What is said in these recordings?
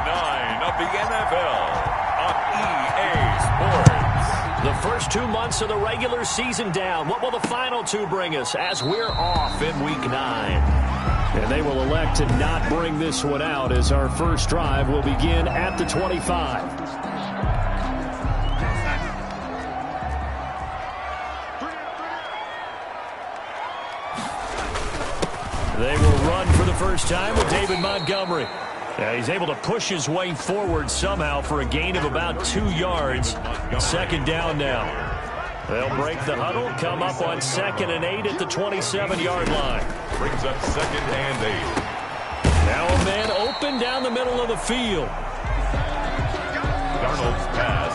9 of the NFL on EA Sports. The first 2 months of the regular season down. What will the final 2 bring us as we're off in Week 9? And they will elect to not bring this one out as our first drive will begin at the 25. They will run for the first time with David Montgomery. He's able to push his way forward somehow for a gain of about 2 yards. Second down now. They'll break the huddle, come up on 2nd and 8 at the 27-yard line. Brings up 2nd and 8. Now a man open down the middle of the field. Darnold's pass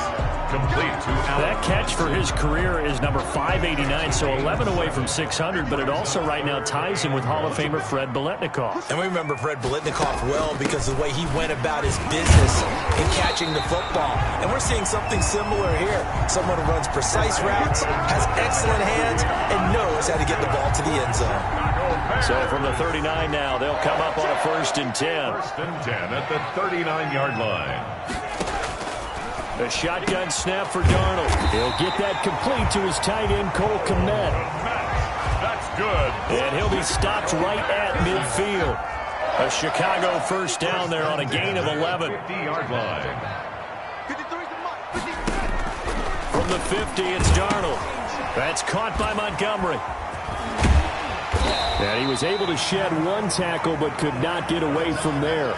complete to Allen. That catch for his career is number 589, so 11 away from 600, but it also right now ties him with Hall of Famer Fred Biletnikoff. And we remember Fred Biletnikoff well because of the way he went about his business in catching the football. And we're seeing something similar here. Someone who runs precise routes, has excellent hands, and knows how to get the ball to the end zone. So from the 39 now, they'll come up on a 1st and 10. 1st and 10 at the 39-yard line. A shotgun snap for Darnold. He'll get that complete to his tight end, Cole Kmet. That's good. And he'll be stopped right at midfield. A Chicago first down there on a gain of 11. 50-yard line. From the 50, it's Darnold. That's caught by Montgomery. And he was able to shed 1 tackle but could not get away from there.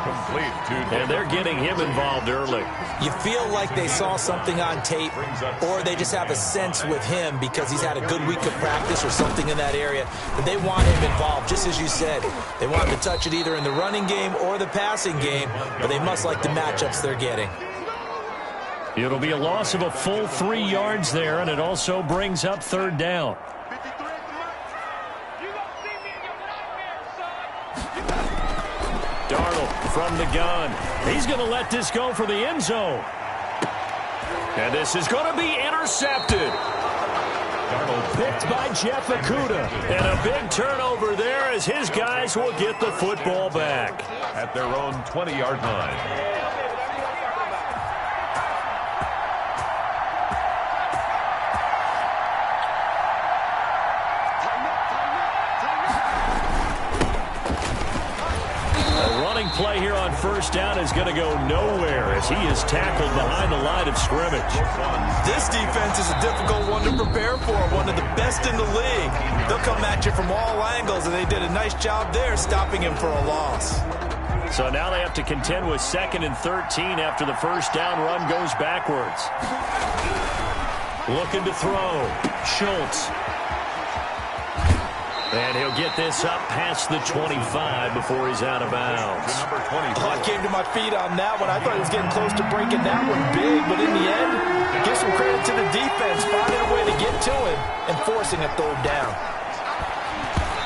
Complete to and they're getting him involved early. You feel like they saw something on tape, or they just have a sense with him because he's had a good week of practice or something in that area that they want him involved, just as you said. They want him to touch it either in the running game or the passing game, but they must like the matchups they're getting. It'll be a loss of a full 3 yards there, and it also brings up 3rd down. Darnold from the gun. He's going to let this go for the end zone. And this is going to be intercepted. Darnold picked by Jeff Okudah. And a big turnover there as his guys will get the football back. At their own 20-yard line. Play here on 1st down is going to go nowhere as he is tackled behind the line of scrimmage. This defense is a difficult one to prepare for, one of the best in the league. They'll come at you from all angles, and they did a nice job there stopping him for a loss. So now they have to contend with 2nd and 13 after the first down run goes backwards. Looking to throw. Schultz. And he'll get this up past the 25 before he's out of bounds. I came to my feet on that one. I thought he was getting close to breaking that one big, but in the end, give some credit to the defense, finding a way to get to him and forcing a 3rd down.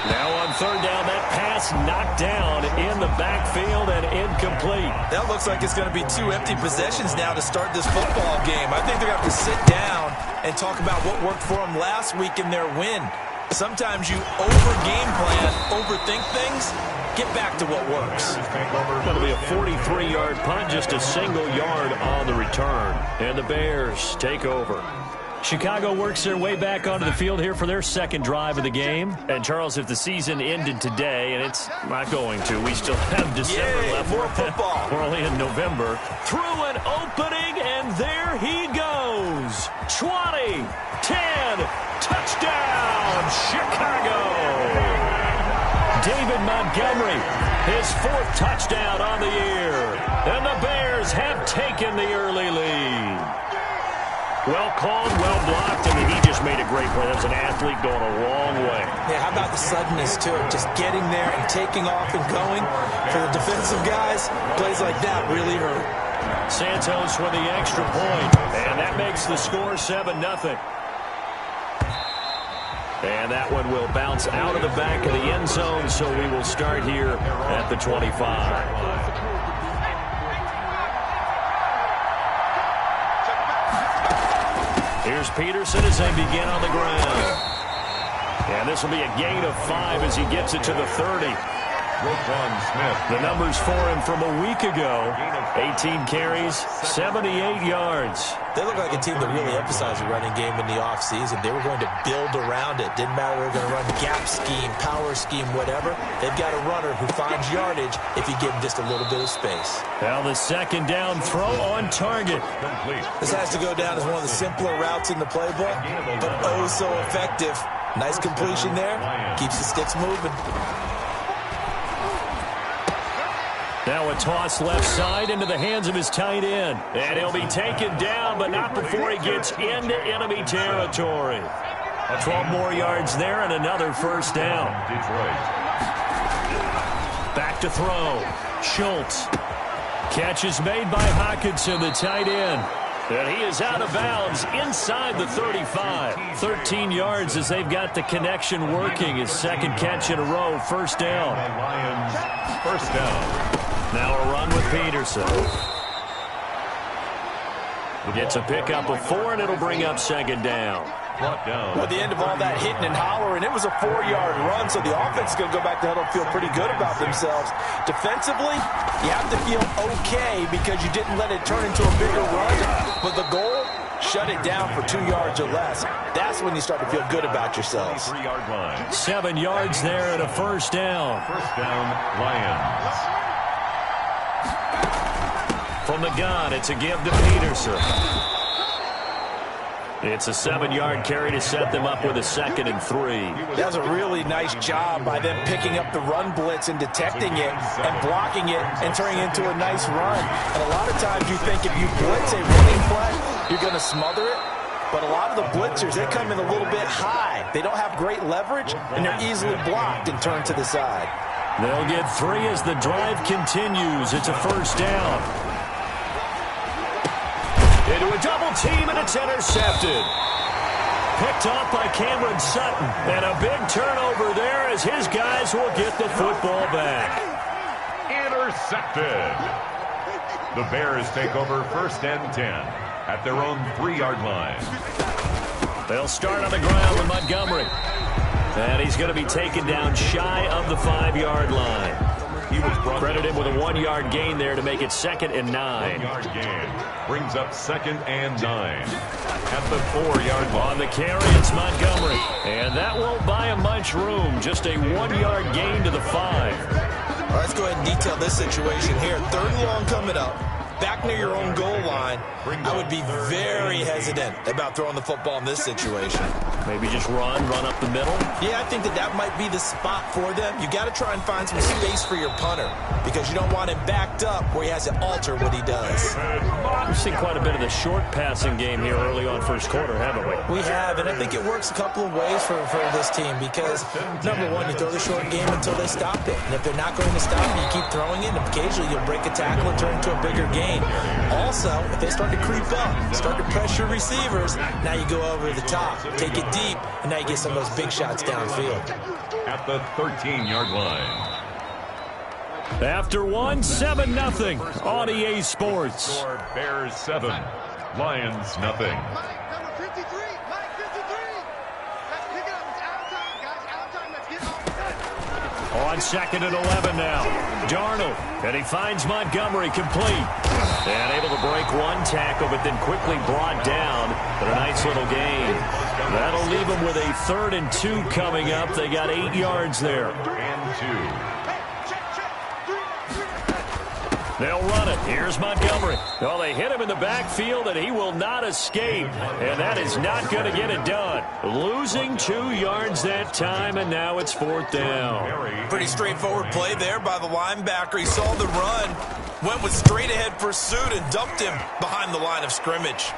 Now on 3rd down, that pass knocked down in the backfield and incomplete. That looks like it's going to be 2 empty possessions now to start this football game. I think they're going to have to sit down and talk about what worked for them last week in their win. Sometimes you over-game plan, overthink things, get back to what works. It'll be a 43-yard punt, just a single yard on the return. And the Bears take over. Chicago works their way back onto the field here for their 2nd drive of the game. And, Charles, if the season ended today, and it's not going to, we still have December left. More football. We're only in November. Through an opening, and there he goes. 20, 10, touchdown, Chicago. David Montgomery, his 4th touchdown on the year. And the Bears have taken the early lead. Well called, well blocked, and he just made a great play. That was an athlete going a long way. Yeah, how about the suddenness to it? Just getting there and taking off and going. For the defensive guys, plays like that really hurt. Santos with the extra point, and that makes the score 7-0. And that one will bounce out of the back of the end zone, so we will start here at the 25. Here's Peterson as they begin on the ground. And this will be a gain of 5 as he gets it to the 30. The numbers for him from a week ago: 18 carries, 78 yards. They look like a team that really emphasized the running game in the offseason. They were going to build around it. Didn't matter if they were going to run gap scheme, power scheme, whatever. They've got a runner who finds yardage if you give him just a little bit of space. Now the second down throw on target. This has to go down as one of the simpler routes in the playbook, but oh so effective. Nice completion there. Keeps the sticks moving. Now a toss left side into the hands of his tight end. And he'll be taken down, but not before he gets into enemy territory. 12 more yards there and another first down. Back to throw. Schultz. Catch is made by Hawkinson, the tight end. And he is out of bounds inside the 35. 13 yards as they've got the connection working. His second catch in a row. First down. First down. Now a run with Peterson. Gets a pickup of 4, and it'll bring up second down. Well, at the end of all that hitting and hollering, it was a 4-yard run, so the offense is going to go back to huddle and feel pretty good about themselves. Defensively, you have to feel okay because you didn't let it turn into a bigger run, but the goal, shut it down for 2 yards or less. That's when you start to feel good about yourselves. 3-yard line. 7 yards there and a first down. First down, Lions. From the gun, it's a give to Peterson. It's a 7-yard carry to set them up with a 2nd and 3. That was a really nice job by them picking up the run blitz and detecting it and blocking it and turning it into a nice run. And a lot of times you think if you blitz a running play, you're going to smother it. But a lot of the blitzers, they come in a little bit high. They don't have great leverage, and they're easily blocked and turned to the side. They'll get 3 as the drive continues. It's a first down. Into a double team, and it's intercepted. Picked off by Cameron Sutton. And a big turnover there as his guys will get the football back. Intercepted. The Bears take over first and 10 at their own 3-yard line. They'll start on the ground with Montgomery. And he's going to be taken down shy of the 5-yard line. He was credited with a 1-yard gain there to make it 2nd and 9. 1-yard gain brings up 2nd and 9 at the 4-yard line. On the carry, it's Montgomery. And that won't buy him much room. Just a 1-yard gain to the 5. All right, let's go ahead and detail this situation here. 3rd and long coming up. Back near your own goal line, I would be very hesitant about throwing the football in this situation. Maybe just run up the middle? Yeah, I think that might be the spot for them. You got to try and find some space for your punter because you don't want him backed up where he has to alter what he does. We've seen quite a bit of the short passing game here early on first quarter, haven't we? We have, and I think it works a couple of ways for this team because, number one, you throw the short game until they stop it. And if they're not going to stop it, you keep throwing it, and occasionally you'll break a tackle and turn it into a bigger gain. Also, if they start to creep up, start to pressure receivers, now you go over the top, take it deep, and now you get some of those big shots downfield. At the 13-yard line. After 7-0 on EA Sports. Bears 7, Lions nothing. On 2nd and 11 now. Darnold, and he finds Montgomery complete. And able to break one tackle, but then quickly brought down. But a nice little gain. That'll leave him with a 3rd and 2 coming up. They got 8 yards there. And 2. They'll run it. Here's Montgomery. Oh, they hit him in the backfield, and he will not escape. And that is not going to get it done. Losing 2 yards that time, and now it's 4th down. Pretty straightforward play there by the linebacker. He saw the run, went with straight-ahead pursuit, and dumped him behind the line of scrimmage.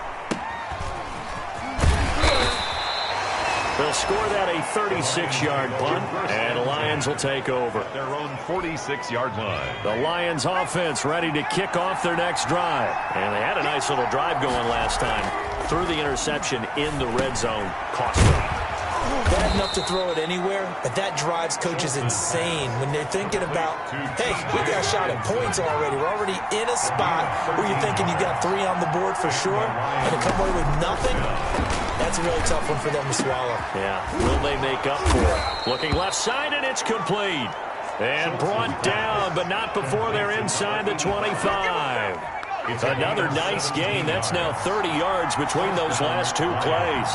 They'll score that a 36-yard punt, and the Lions will take over. Their own 46-yard line. The Lions offense ready to kick off their next drive. And they had a nice little drive going last time. Threw the interception in the red zone. Cost them. Bad enough to throw it anywhere, but that drives coaches insane when they're thinking about, hey, we got a shot at points already. We're already in a spot where you're thinking you got 3 on the board for sure, and to come away with nothing, that's a really tough one for them to swallow. Yeah, will they make up for it? Looking left side, and it's complete. And brought down, but not before they're inside the 25. Another nice gain. That's now 30 yards between those last two plays.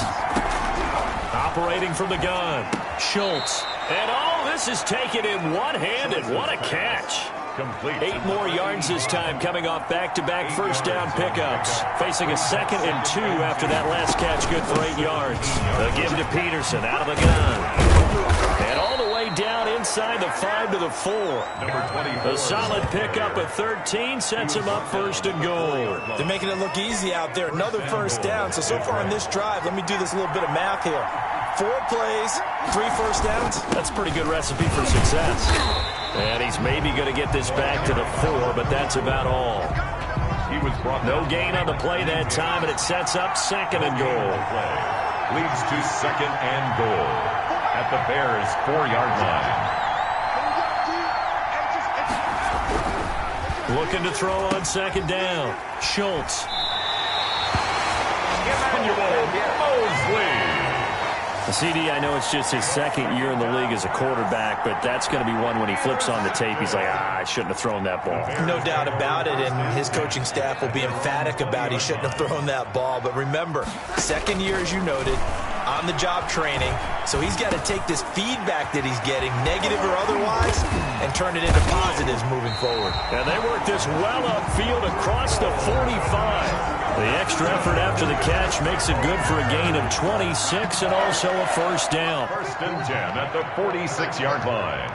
Operating from the gun, Schultz. And this is taken in one-handed. What a catch. Complete. 8 more yards this time, coming off back-to-back first down pickups. Facing a 2nd and 2 after that last catch, good for 8 yards. The give to Peterson out of the gun. And all the way down inside the 5 to the 4. Number 24. A solid pickup of 13 sets him up 1st and goal. They're making it look easy out there. Another first down. So far on this drive, let me do this little bit of math here. 4 plays, 3 first downs. That's a pretty good recipe for success. And he's maybe going to get this back to the 4, but that's about all. He was brought no gain on the play that time, and it sets up 2nd and goal. Leads to 2nd and goal at the Bears' 4-yard line. Looking to throw on 2nd down. Schultz. Mosley. CD, I know it's just his 2nd year in the league as a quarterback, but that's going to be one when he flips on the tape. He's like, I shouldn't have thrown that ball. No doubt about it, and his coaching staff will be emphatic about he shouldn't have thrown that ball. But remember, 2nd year, as you noted, on-the-job training, so he's got to take this feedback that he's getting, negative or otherwise, and turn it into positives moving forward. And they work this well upfield across the 45. The extra effort after the catch makes it good for a gain of 26 and also a first down. 1st and 10 at the 46-yard line.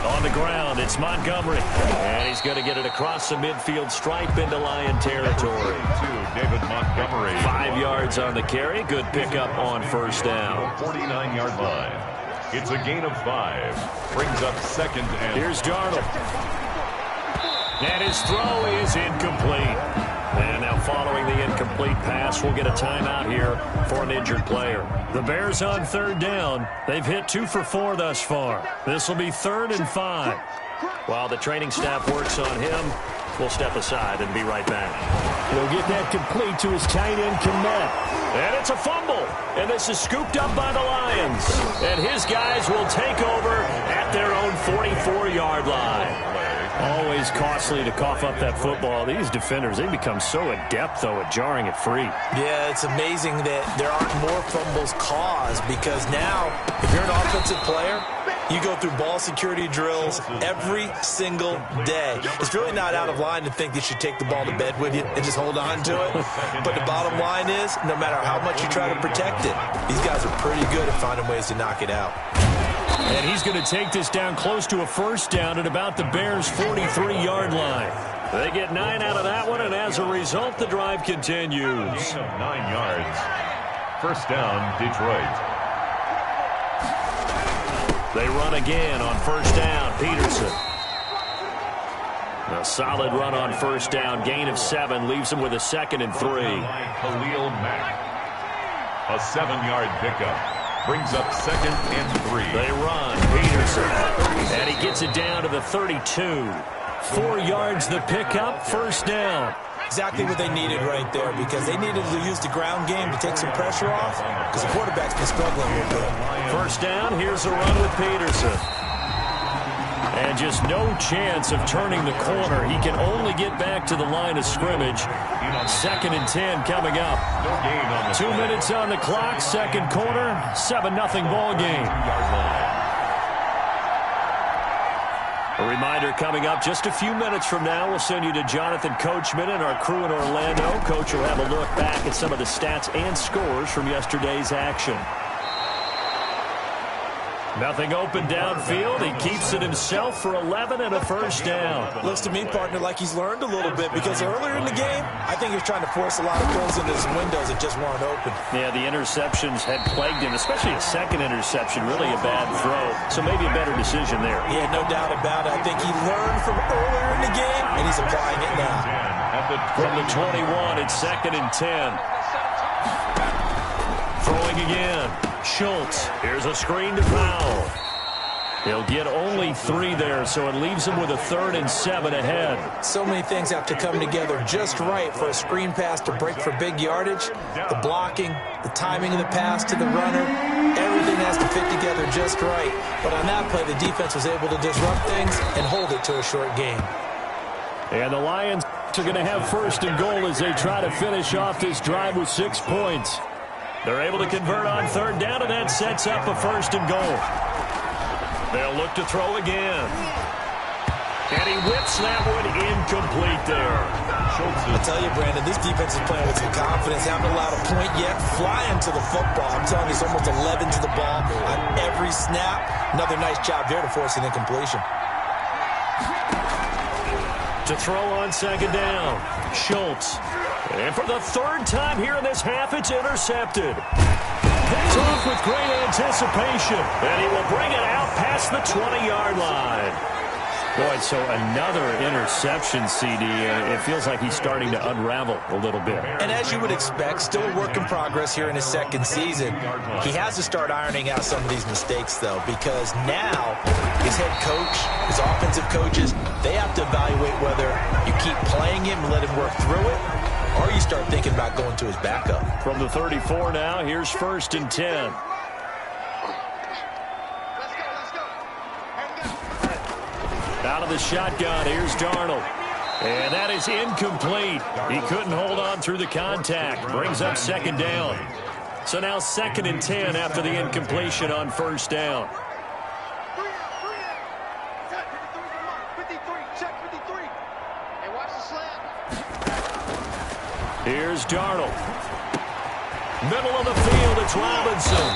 On the ground, it's Montgomery. And he's going to get it across the midfield stripe into Lion territory. David Montgomery. 5 yards on the carry. Good pickup on first down. 49-yard line. It's a gain of 5. Brings up 2nd and... Here's Darnold. And his throw is incomplete. And now following the incomplete pass, we'll get a timeout here for an injured player. The Bears on 3rd down. They've hit 2 for 4 thus far. This will be 3rd and 5. While the training staff works on him, we'll step aside and be right back. He'll get that complete to his tight end, Kmet. And it's a fumble. And this is scooped up by the Lions. And his guys will take over at their own 44-yard line. Always costly to cough up that football. These defenders, they become so adept, though, at jarring it free. Yeah, it's amazing that there aren't more fumbles caused because now, if you're an offensive player, you go through ball security drills every single day. It's really not out of line to think that you should take the ball to bed with you and just hold on to it. But the bottom line is, no matter how much you try to protect it, these guys are pretty good at finding ways to knock it out. And he's going to take this down close to a first down at about the Bears' 43-yard line. They get 9 out of that one, and as a result, the drive continues. Gain of 9 yards. First down, Detroit. They run again on first down. Peterson. A solid run on first down. Gain of 7 leaves him with a 2nd and 3. Khalil Mack. A 7-yard pickup. Brings up 2nd and 3. They run. Peterson. And he gets it down to the 32. 4 yards the pickup. First down. Exactly what they needed right there because they needed to use the ground game to take some pressure off because the quarterback's been struggling a little bit. First down. Here's a run with Peterson. And just no chance of turning the corner. He can only get back to the line of scrimmage. 2nd and 10 coming up. 2 minutes on the clock, second quarter, 7-0 ball game. A reminder coming up just a few minutes from now, we'll send you to Jonathan Coachman and our crew in Orlando. Coach will have a look back at some of the stats and scores from yesterday's action. Nothing open downfield. He keeps it himself for 11 and a first down. Looks to me, partner, like he's learned a little bit because earlier in the game, I think he was trying to force a lot of throws into his windows that just weren't open. Yeah, the interceptions had plagued him, especially a second interception, really a bad throw. So maybe a better decision there. Yeah, no doubt about it. I think he learned from earlier in the game, and he's applying it now. From the 21, it's 2nd and 10. Throwing again. Schultz. Here's a screen to Powell. He'll get only 3 there, so it leaves him with a 3rd and 7 ahead. So many things have to come together just right for a screen pass to break for big yardage. The blocking, the timing of the pass to the runner, Everything has to fit together just right. But on that play, the defense was able to disrupt things and hold it to a short game. And the Lions are going to have first and goal as they try to finish off this drive with 6 points. They're able to convert on third down, and that sets up a first and goal. They'll look to throw again. And he whips that one incomplete there. I tell you, Brandon, this defense is playing with some confidence. Haven't allowed a point yet. Flying to the football. I'm telling you, it's almost 11 to the ball on every snap. Another nice job there to force an incompletion. To throw on second down, Schultz. And for the third time here in this half, it's intercepted. Picked off with great anticipation. And he will bring it out past the 20-yard line. Boy, so another interception, CD. It feels like he's starting to unravel a little bit. And as you would expect, still a work in progress here in his second season. He has to start ironing out some of these mistakes, though, because now his head coach, his offensive coaches, they have to evaluate whether you keep playing him and let him work through it, or you start thinking about going to his backup. From the 34 now, here's first and 10. Out of the shotgun, here's Darnold. And that is incomplete. He couldn't hold on through the contact. Brings up second down. So now second and 10 after the incompletion on first down. Here's Darnold. Middle of the field, it's Robinson.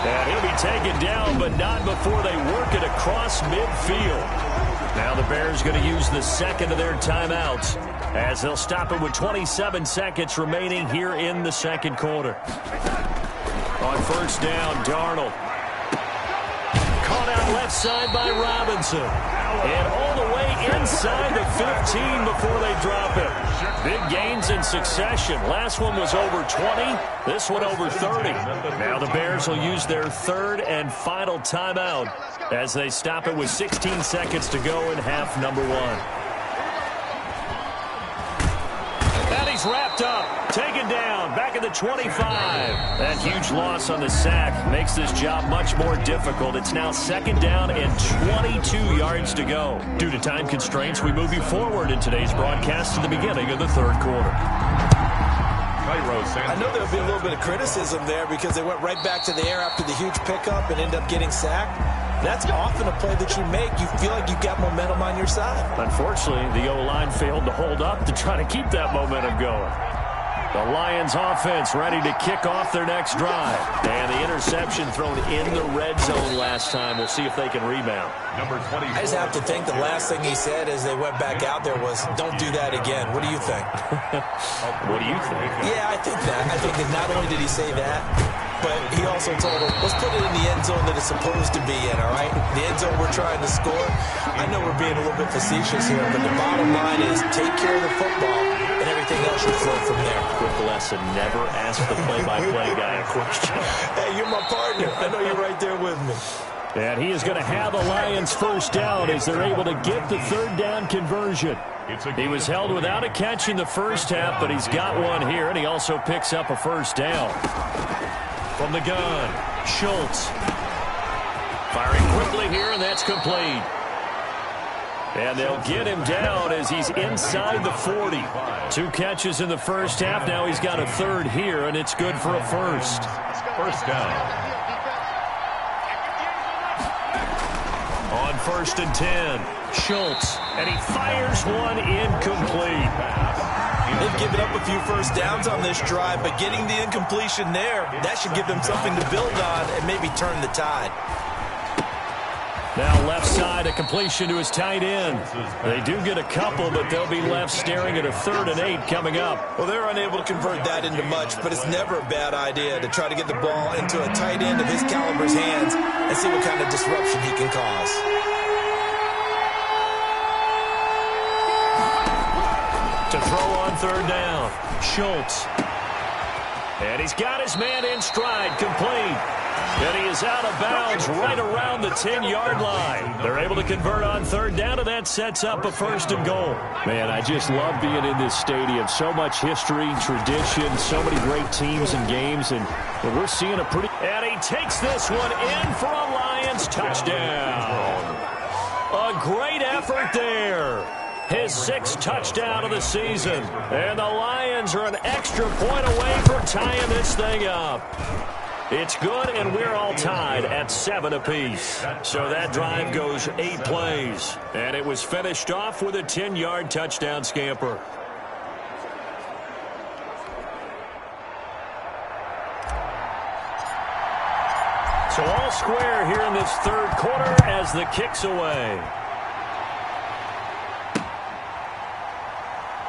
And he'll be taken down, but not before they work it across midfield. Now the Bears going to use the second of their timeouts as they'll stop it with 27 seconds remaining here in the second quarter. On first down, Darnold. Caught out left side by Robinson. And all the way inside the 15 before they drop it. Big gains in succession. Last one was over 20. This one over 30. Now the Bears will use their third and final timeout as they stop it with 16 seconds to go in half number one. And he's wrapped up, taken down, back at the 25. That huge loss on the sack makes this job much more difficult. It's now second down and 22 yards to go. Due to time constraints, we move you forward in today's broadcast to the beginning of the third quarter. I know there'll be a little bit of criticism there because they went right back to the air after the huge pickup and end up getting sacked. That's often a play that you make. You feel like you've got momentum on your side. Unfortunately, the O-line failed to hold up to try to keep that momentum going. The Lions offense ready to kick off their next drive. And the interception thrown in the red zone last time. We'll see if they can rebound. Number 24. I just have to think the last thing he said as they went back out there was, don't do that again. What do you think? What do you think? Yeah, I think that. I think that not only did he say that, but he also told him, let's put it in the end zone that it's supposed to be in, all right? The end zone we're trying to score. I know we're being a little bit facetious here, but the bottom line is take care of the football, and everything else should flow from there. Quick lesson, never ask the play-by-play guy a question. Hey, you're my partner. I know you're right there with me. And he is going to have the Lions first down as they're able to get the third down conversion. He was held without a catch in the first half, but he's got one here, and he also picks up a first down. From the gun, Schultz. Firing quickly here, and that's complete. And they'll get him down as he's inside the 40. 2 catches in the first half. Now he's got a third here, and it's good for a first. First down. On first and 10, Schultz. And he fires one incomplete. They've given up a few first downs on this drive, but getting the incompletion there, that should give them something to build on and maybe turn the tide. Now left side, a completion to his tight end. They do get a couple, but they'll be left staring at a 3rd and 8 coming up. Well, they're unable to convert that into much, but it's never a bad idea to try to get the ball into a tight end of his caliber's hands and see what kind of disruption he can cause. To throw on third down, Schultz. And he's got his man in stride, complete. And he is out of bounds right around the 10-yard line. They're able to convert on third down, and that sets up a first and goal. Man, I just love being in this stadium. So much history, tradition, so many great teams and games, and we're seeing a pretty And he takes this one in for a Lions touchdown. A great effort there. His 6th touchdown of the season. And the Lions are an extra point away from tying this thing up. It's good, and we're all tied at 7 apiece. So that drive goes 8 plays. And it was finished off with a 10-yard touchdown scamper. So all square here in this third quarter as the kick's away.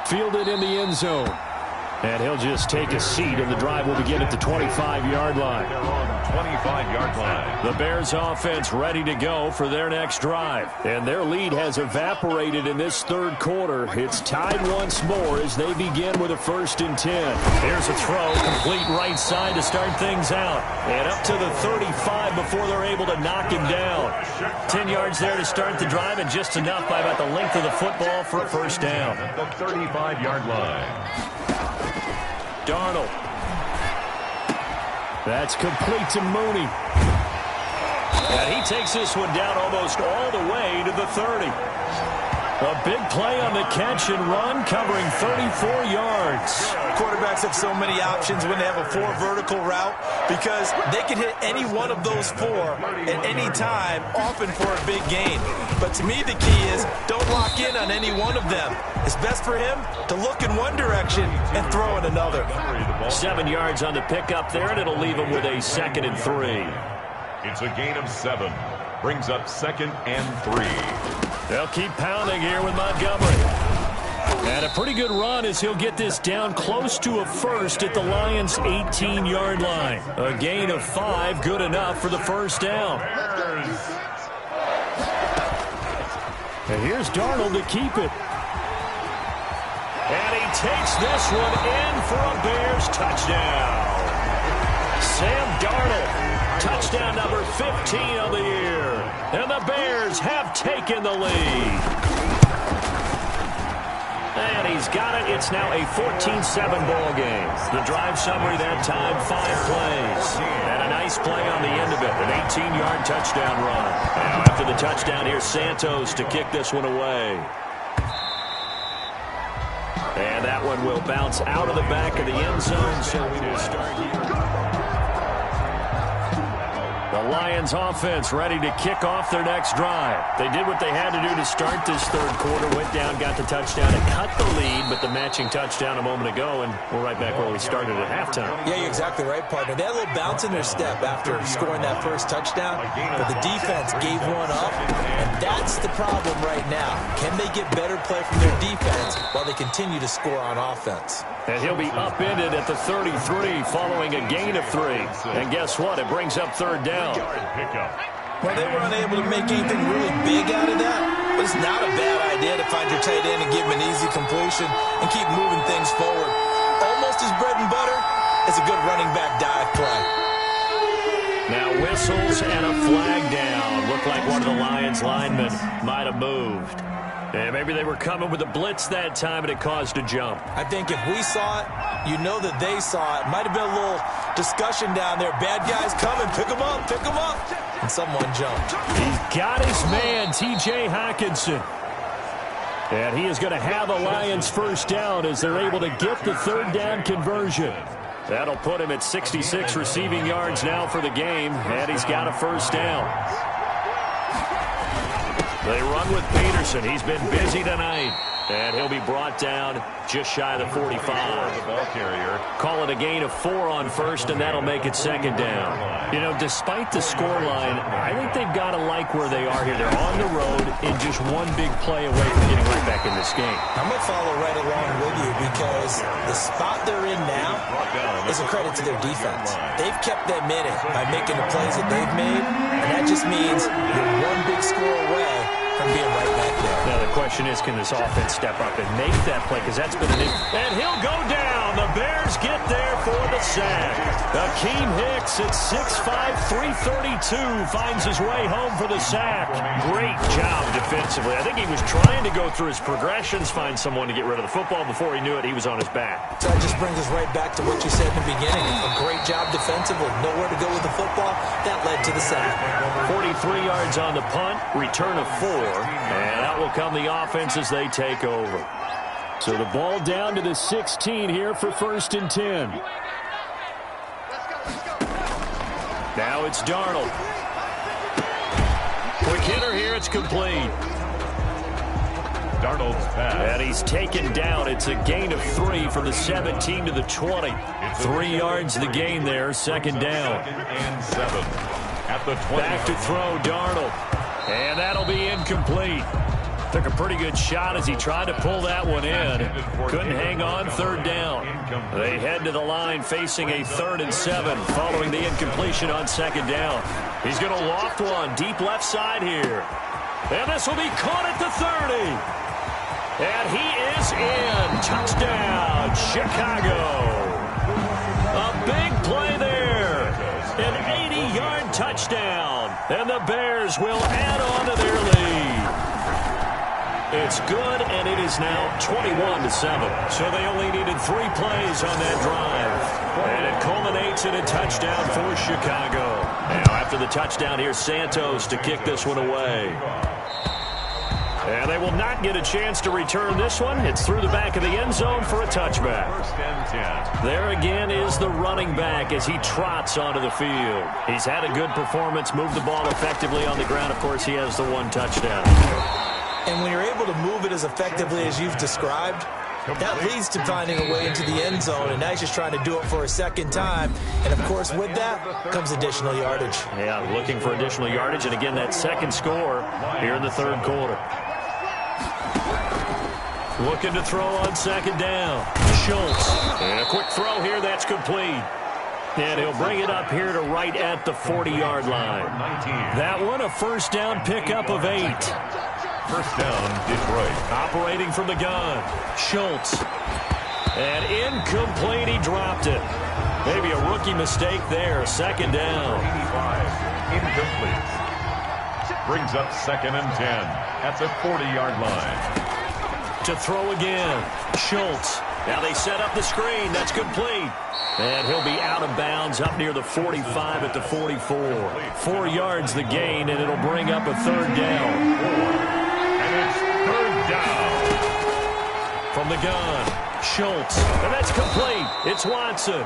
Fielded in the end zone. And he'll just take a seat, and the drive will begin at the 25-yard line. They're on the 25-yard line. The Bears offense ready to go for their next drive. And their lead has evaporated in this third quarter. It's tied once more as they begin with a 1st and 10. Here's a throw, complete right side to start things out. And up to the 35 before they're able to knock him down. 10 yards there to start the drive, and just enough by about the length of the football for a first down. At the 35-yard line. Darnold. That's complete to Mooney. And he takes this one down almost all the way to the 30. A big play on the catch and run, covering 34 yards. Quarterbacks have so many options when they have a 4 vertical route because they can hit any one of those 4 at any time, often for a big gain. But to me, the key is don't lock in on any one of them. It's best for him to look in one direction and throw in another. 7 yards on the pickup there, and it'll leave him with a 2nd and 3. It's a gain of 7. Brings up 2nd and 3. They'll keep pounding here with Montgomery. And a pretty good run as he'll get this down close to a 1st at the Lions' 18-yard line. A gain of 5, good enough for the first down. And here's Darnold to keep it. And he takes this one in for a Bears touchdown. Sam Darnold, touchdown number 15 of the year. And the Bears have taken the lead. And he's got it. It's now a 14-7 ball game. The drive summary that time, 5 plays. And a nice play on the end of it, an 18-yard touchdown run. Now after the touchdown, here's Santos to kick this one away. And that one will bounce out of the back of the end zone, so we will start here. The Lions offense ready to kick off their next drive. They did what they had to do to start this third quarter, went down, got the touchdown, and cut the lead, but the matching touchdown a moment ago, and we're right back where we started at halftime. Yeah, you're exactly right, partner. They had a little bounce in their step after scoring that first touchdown, but the defense gave one up, and that's the problem right now. Can they get better play from their defense while they continue to score on offense? And he'll be upended at the 33 following a gain of 3. And guess what? It brings up third down. Well, they were unable to make anything really big out of that, but it's not a bad idea to find your tight end and give him an easy completion and keep moving things forward. Almost as bread and butter as a good running back dive play. Now whistles and a flag down. Looked like one of the Lions linemen might have moved. And maybe they were coming with a blitz that time, and it caused a jump. I think if we saw it, you know that they saw it. Might have been a little discussion down there. Bad guys coming. Pick them up. Pick them up. And someone jumped. He's got his man, T.J. Hockenson. And he is going to have a Lions first down as they're able to get the third down conversion. That'll put him at 66 receiving yards now for the game, and he's got a first down. They run with Peterson. He's been busy tonight. And he'll be brought down just shy of the 45. The ball carrier. Call it a gain of 4 on first, and that'll make it second down. You know, despite the scoreline, I think they've got to like where they are here. They're on the road in just one big play away from getting right back in this game. I'm going to follow right along with you because the spot they're in now is a credit to their defense. They've kept them in it by making the plays that they've made, and that just means you're one big score away from being right back there. Now the question is, can this offense step up and make that play? Because that's been an issue. And he'll go down. The Bears get there for the sack. Akeem Hicks at 6'5", 332 finds his way home for the sack. Great job defensively. defensively. I think he was trying to go through his progressions, find someone to get rid of the football. Before he knew it, he was on his back. So that just brings us right back to what you said in the beginning. A great job defensively. Nowhere to go with the football. That led to the sack. 43 yards on the punt, return of 4, and out will come the offense as they take over. So the ball down to the 16 here for 1st and 10. Now it's Darnold. Quick hitter here, it's complete. Darnold's pass. And he's taken down. It's a gain of 3 from the 17 to the 20. 3 yards the gain there, 2nd down. 2nd and 7 at the 20. Back to throw, Darnold. And that'll be incomplete. Took a pretty good shot as he tried to pull that one in. Couldn't hang on, 3rd down. They head to the line facing a 3rd and 7 following the incompletion on 2nd down. He's going to loft one deep left side here. And this will be caught at the 30. And he is in. Touchdown, Chicago. A big play there. An 80-yard touchdown. And the Bears will add on to their lead. It's good, and it is now 21-7. So they only needed 3 plays on that drive. And it culminates in a touchdown for Chicago. Now after the touchdown, here's Santos to kick this one away. And they will not get a chance to return this one. It's through the back of the end zone for a touchback. 1st and 10. There again is the running back as he trots onto the field. He's had a good performance, moved the ball effectively on the ground. Of course, he has the 1 touchdown. And when you're able to move it as effectively as you've described, that leads to finding a way into the end zone, and now he's just trying to do it for a 2nd time. And, of course, with that comes additional yardage. Yeah, looking for additional yardage, and again, that 2nd score here in the 3rd quarter. Looking to throw on 2nd down. Schultz. And a quick throw here, that's complete. And he'll bring it up here to right at the 40-yard line. That one, a 1st down pickup of 8. 1st down, Detroit. Operating from the gun. Schultz. And incomplete, he dropped it. Maybe a rookie mistake there. 2nd down. 85, incomplete. Brings up 2nd and 10 at the 40-yard line. To throw again. Schultz. Now they set up the screen. That's complete. And he'll be out of bounds up near the 45 at the 44. 4 yards the gain, and it'll bring up a 3rd down. And it's 3rd down. From the gun, Schultz. And that's complete. It's Watson.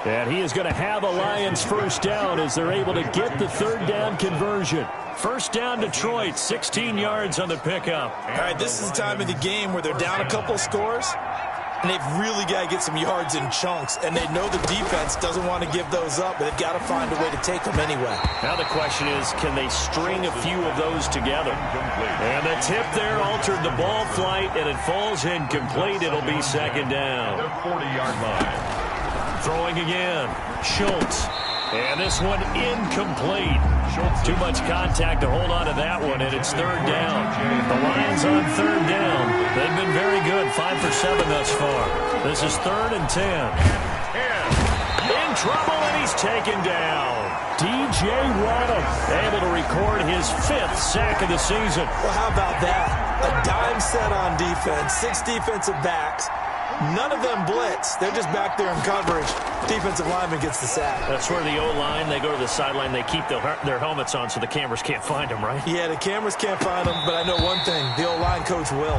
And he is going to have a Lions 1st down as they're able to get the 3rd down conversion. 1st down, Detroit, 16 yards on the pickup. All right, this is the time of the game where they're down a couple of scores, and they've really got to get some yards in chunks, and they know the defense doesn't want to give those up, but they've got to find a way to take them anyway. Now the question is, can they string a few of those together? And the tip there altered the ball flight, and it falls incomplete. It'll be 2nd down. The 40-yard line. Throwing again, Schultz. And this one incomplete. Too much contact to hold on to that one, and it's 3rd down. The Lions on 3rd down. They've been very good, 5 for 7 thus far. This is 3rd and 10. In trouble, and he's taken down. D.J. Waddle able to record his 5th sack of the season. Well, how about that? A dime set on defense, 6 defensive backs. None of them blitz. They're just back there in coverage. Defensive lineman gets the sack. That's where the O-line, they go to the sideline, they keep their helmets on so the cameras can't find them, right? Yeah, the cameras can't find them, but I know one thing. The O-line coach will.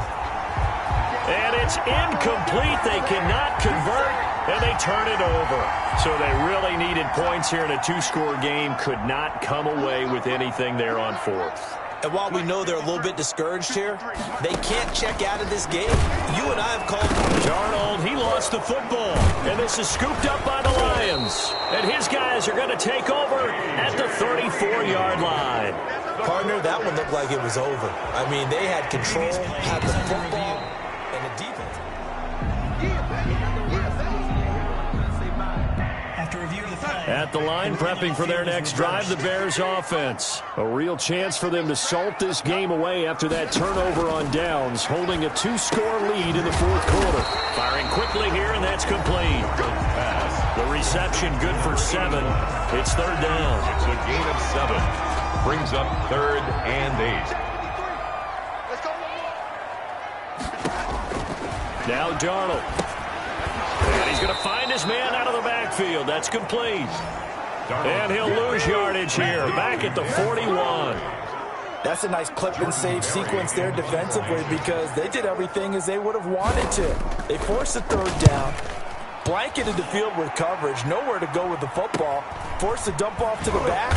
And it's incomplete. They cannot convert, and they turn it over. So they really needed points here in a 2-score game. Could not come away with anything there on 4th. And while we know they're a little bit discouraged here, they can't check out of this game. You and I have called Darnold, he lost the football. And this is scooped up by the Lions. And his guys are going to take over at the 34-yard line. Partner, that one looked like it was over. I mean, they had control, had the football, and the defense. At the line, prepping for their next drive, the Bears offense. A real chance for them to salt this game away after that turnover on downs, holding a 2-score lead in the 4th quarter. Firing quickly here, and that's complete. The reception good for 7. It's 3rd down. It's a gain of 7. Brings up 3rd and 8. Now Darnold. And he's going to find his man out of the backfield. That's complete. And he'll lose yardage here. Back at the 41. That's a nice clip and save sequence there defensively because they did everything as they would have wanted to. They forced a third down, blanketed the field with coverage, nowhere to go with the football, forced to dump off to the back,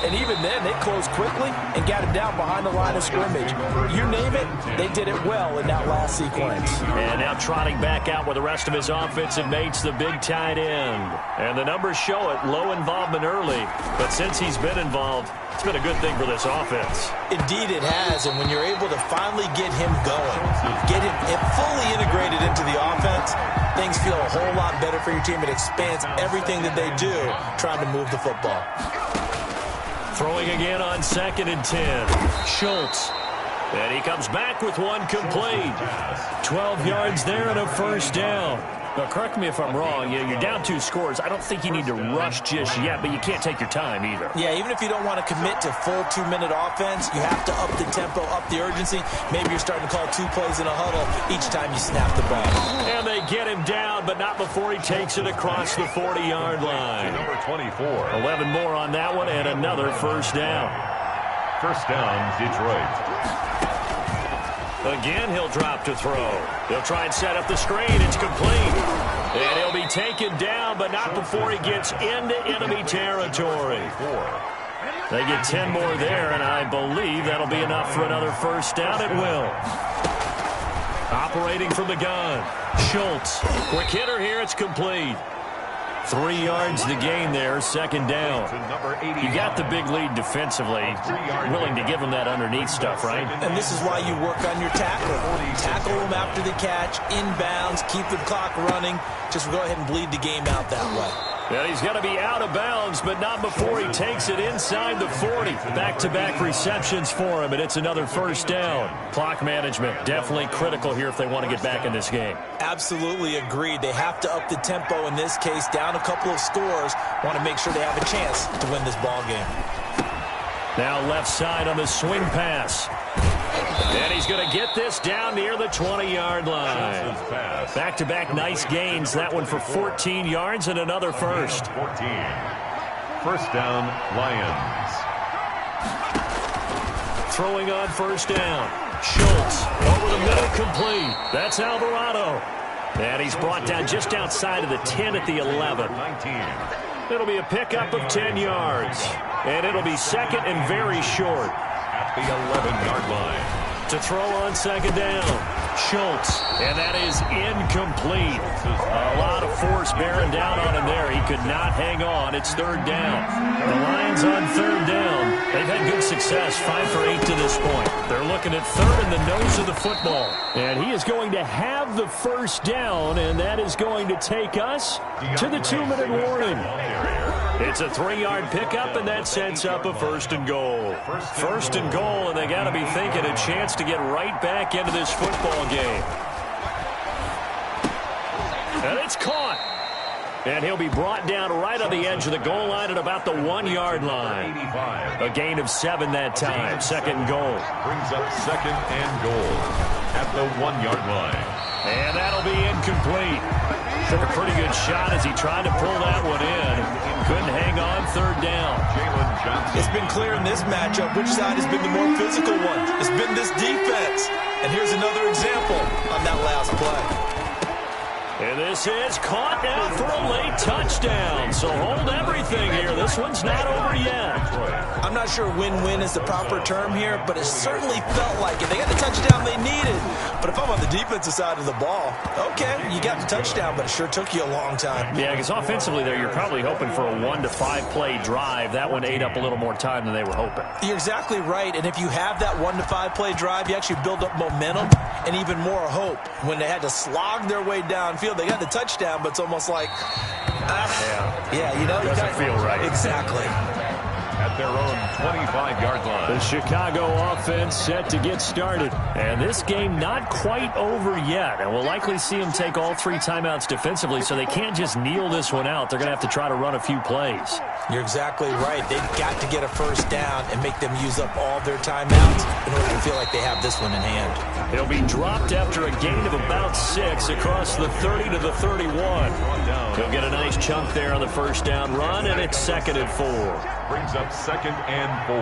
and even then they closed quickly and got him down behind the line of scrimmage. You name it, they did it well in that last sequence. And now trotting back out with the rest of his offensive mates, the big tight end. And the numbers show it, low involvement early, but since he's been involved, it's been a good thing for this offense. Indeed it has, and when you're able to finally get him going, get him fully integrated into the offense, things feel a whole lot better for your team. It expands everything that they do trying to move the football. Throwing again on 2nd and 10. Schultz. And he comes back with one complete. 12 yards there and a first down. Now, correct me if I'm wrong. You're down 2 scores. I don't think you need to rush just yet, but you can't take your time either. Yeah, even if you don't want to commit to full 2-minute offense, you have to up the tempo, up the urgency. Maybe you're starting to call 2 plays in a huddle each time you snap the ball. And they get him down, but not before he takes it across the 40-yard line. Number 24. 11 more on that one, and another first down. First down, Detroit. Again, he'll drop to throw. He'll try and set up the screen. It's complete. And he'll be taken down, but not before he gets into enemy territory. They get 10 more there, and I believe that'll be enough for another first down. It will. Operating from the gun. Schultz. Quick hitter here. It's complete. 3 yards to gain there, 2nd down. You got the big lead defensively. Willing to give them that underneath stuff, right? And this is why you work on your tackle. Tackle them after the catch, inbounds, keep the clock running. Just go ahead and bleed the game out that way. Well, he's going to be out of bounds, but not before he takes it inside the 40. Back-to-back receptions for him, and it's another first down. Clock management, definitely critical here if they want to get back in this game. Absolutely agreed. They have to up the tempo in this case, down a couple of scores. Want to make sure they have a chance to win this ball game. Now left side on the swing pass. And he's going to get this down near the 20-yard line. Back-to-back nice gains. That one for 14 yards and another first. 14. First down, Lions. Throwing on first down. Schultz over the middle, complete. That's Alvarado. And he's brought down just outside of the 10 at the 11. 19. It'll be a pickup of 10 yards. And it'll be second and very short. At the 11-yard line. To throw on 2nd down. Schultz. And that is incomplete. A lot of force bearing down on him there. He could not hang on. It's 3rd down. The Lions on 3rd down. They've had good success, 5 for 8 to this point. They're looking at 3rd in the nose of the football. And he is going to have the first down, and that is going to take us to the 2-minute warning. It's a 3-yard pickup, and that sets up a 1st and goal. 1st and goal, and they got to be thinking a chance to get right back into this football game. And it's caught. And he'll be brought down right on the edge of the goal line at about the 1-yard line. A gain of 7 that time. 2nd and goal. Brings up 2nd and goal at the 1-yard line. And that'll be incomplete. Took a pretty good shot as he tried to pull that one in. Couldn't hang on 3rd down. It's been clear in this matchup which side has been the more physical one. It's been this defense. And here's another example on that last play. And this is caught now for a late touchdown. So hold everything here. This one's not over yet. I'm not sure win-win is the proper term here, but it certainly felt like it. They got the touchdown they needed. But if I'm on the defensive side of the ball, okay, you got the touchdown, but it sure took you a long time. Yeah, because offensively there, you're probably hoping for a 1 to 5 play drive. That one ate up a little more time than they were hoping. You're exactly right. And if you have that 1 to 5 play drive, you actually build up momentum and even more hope. When they had to slog their way downfield, they got the touchdown, but it's almost like, yeah, you know, doesn't feel right. Exactly. At at their own 25-yard line. The Chicago offense set to get started. And this game not quite over yet. And we'll likely see them take all 3 timeouts defensively, so they can't just kneel this one out. They're going to have to try to run a few plays. You're exactly right. They've got to get a first down and make them use up all their timeouts in order to feel like they have this one in hand. He'll be dropped after a gain of about 6 across the 30 to the 31. He'll get a nice chunk there on the first down run, and it's 2nd and 4. Brings up 2nd and 4.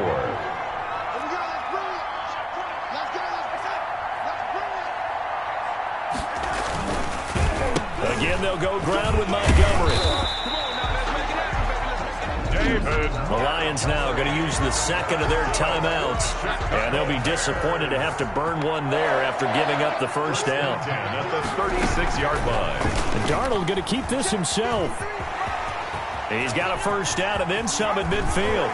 Again, they'll go ground with Montgomery. David. The Lions now going to use the 2nd of their timeouts. And they'll be disappointed to have to burn one there after giving up the first down. At the 36-yard line. And Darnold going to keep this himself. He's got a first down and then some at midfield.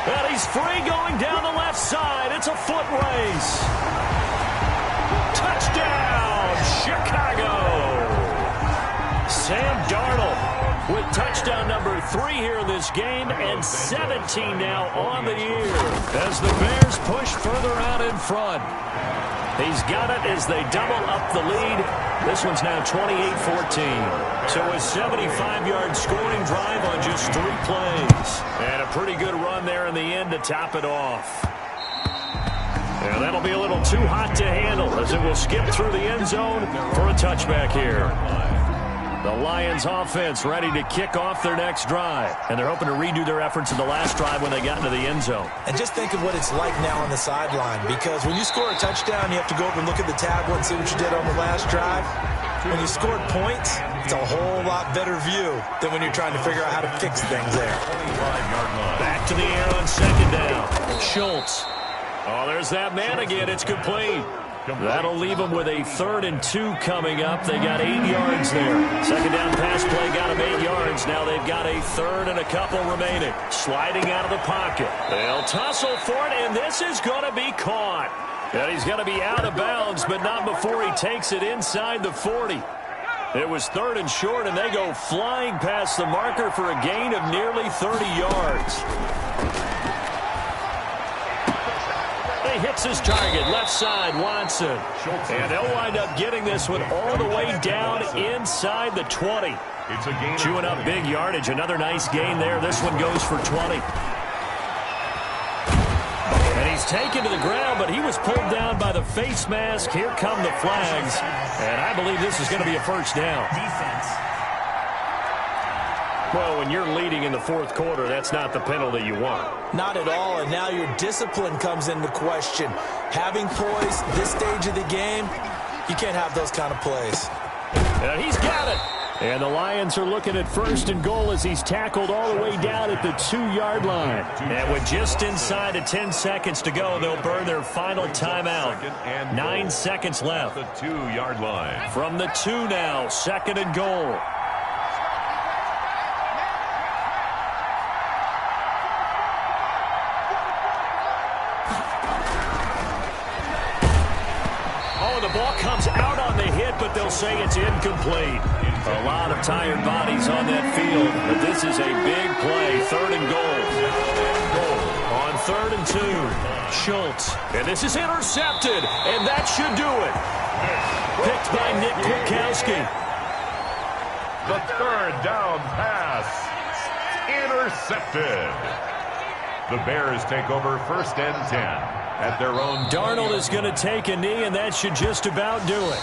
And he's free going down the left side. It's a foot race. Touchdown, Chicago. Sam Darnold with touchdown number 3 here in this game, and 17 now on the year as the Bears push further out in front. He's got it as they double up the lead. This one's now 28-14. So a 75-yard scoring drive on just 3 plays. And a pretty good run there in the end to top it off. And that'll be a little too hot to handle as it will skip through the end zone for a touchback here. The Lions offense ready to kick off their next drive. And they're hoping to redo their efforts in the last drive when they got into the end zone. And just think of what it's like now on the sideline, because when you score a touchdown, you have to go over and look at the tablet and see what you did on the last drive. When you scored points, it's a whole lot better view than when you're trying to figure out how to fix things there. Back to the air on 2nd down. Schultz. Oh, there's that man again. It's complete. That'll leave them with a 3rd and 2 coming up. They got 8 yards there. 2nd down pass play got them 8 yards. Now they've got a 3rd and a couple remaining. Sliding out of the pocket. They'll tussle for it, and this is going to be caught. And he's going to be out of bounds, but not before he takes it inside the 40. It was 3rd and short, and they go flying past the marker for a gain of nearly 30 yards. He hits his target, left side, Watson. And they'll wind up getting this one all the way down inside the 20. Chewing up big yardage. Another nice gain there. This one goes for 20. And he's taken to the ground, but he was pulled down by the face mask. Here come the flags. And I believe this is going to be a first down. Well, when you're leading in the 4th quarter, that's not the penalty you want. Not at all, and now your discipline comes into question. Having poise this stage of the game, you can't have those kind of plays. And he's got it. And the Lions are looking at 1st and goal as he's tackled all the way down at the 2-yard line. And with just inside of 10 seconds to go, they'll burn their final timeout. 9 seconds left. The 2-yard line. From the 2 now, 2nd and goal. The ball comes out on the hit, but they'll say it's incomplete. A lot of tired bodies on that field, but this is a big play. 3rd and goal. On 3rd and 2, Schultz. And this is intercepted, and that should do it. Picked by Nick Kwiatkowski. The 3rd down pass. Intercepted. The Bears take over 1st and 10. At their own. Darnold is going to take a knee, and that should just about do it.